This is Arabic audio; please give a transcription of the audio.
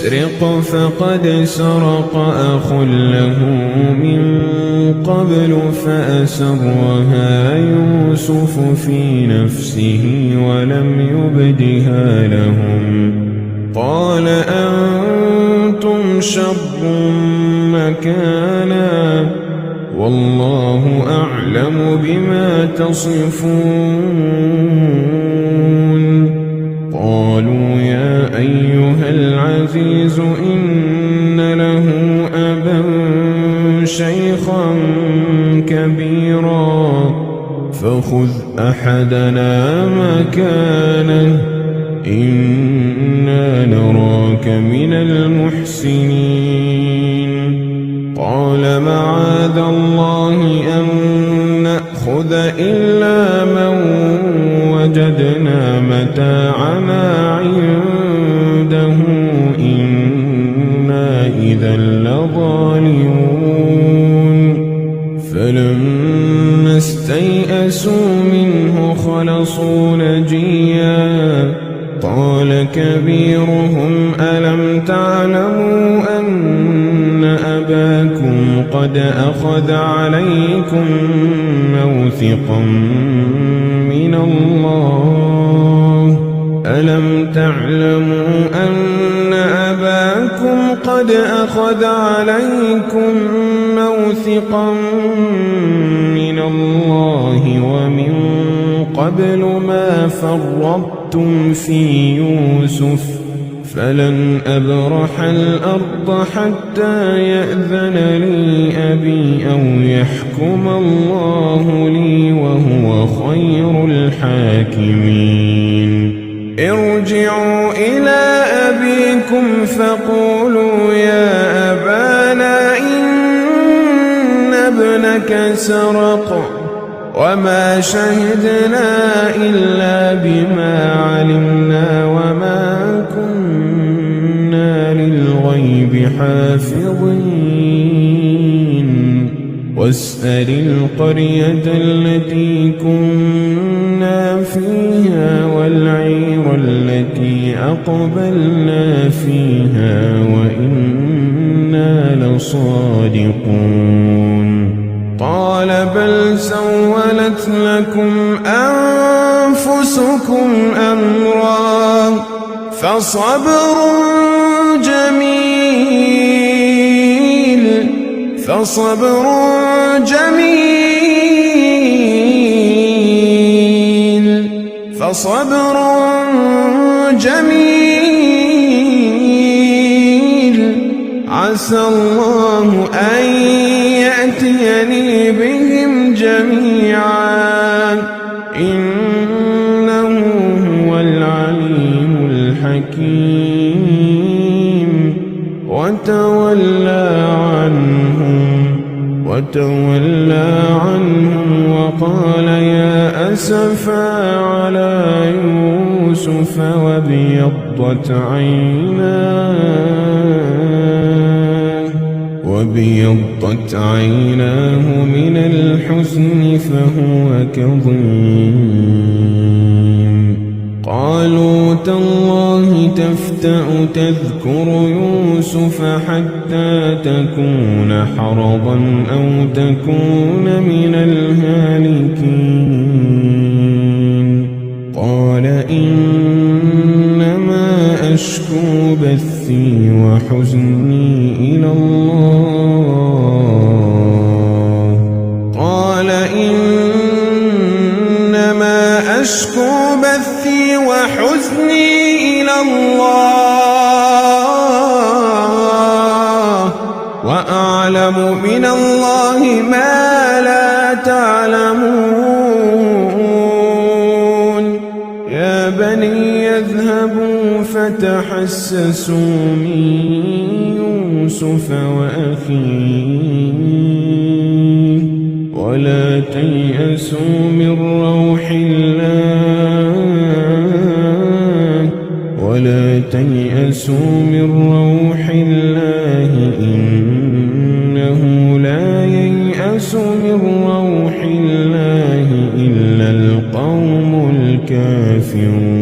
يسرق فقد سرق أخ له من قبل فأسرها يوسف في نفسه ولم يبدها لهم قال أنتم شر مكانا والله أعلم بما تصفون قالوا يا أيها العزيز إن له أبا شيخا كبيرا فخذ أحدنا مكانه إنا نراك من المحسنين قال معاذ الله أن نأخذ إلا من وجدنا متاعنا عنده إنا إذا لظالمون فلما استيئسوا منه خلصوا نجيا قال كبيرهم ألم تعلموا أن أباكم قد أخذ عليكم موثقا من الله ألم تعلموا أن أباكم قد أخذ عليكم موثقا من الله ومن قبل ما فرطتم في يوسف فلن أبرح الأرض حتى يأذن لي أبي أو يحكم الله لي وهو خير الحاكمين ارجعوا إلى أبيكم فقولوا يا أبانا إن ابنك سرق وما شهدنا إلا بما علمنا وما كنا للغيب حافظين واسأل القرية التي كنا فيها والعير التي أقبلنا فيها وإنا لصادقون قال بل سولت لكم أنفسكم أمرا فصبر جميل عسى الله أن يأتيني بهم جميعا إنه هو العليم الحكيم وتولى عنهم وقال يا أسفا على يوسف وابيضت عيناه من الحزن فهو كظيم قالوا تالله تفتأ تذكر يوسف حتى تكون حرضا أو تكون من الهالكين قال إنما أشكو بثي وحزني إلى الله قال إنما أشكو بثي وحزني إلى الله وأعلم من الله ما لا تعلمون يا بني اذهبوا فتحسسوا من يوسف وأخيه ولا تيأسوا من روح الله إنه لا ييأس من روح الله إلا القوم الكافرون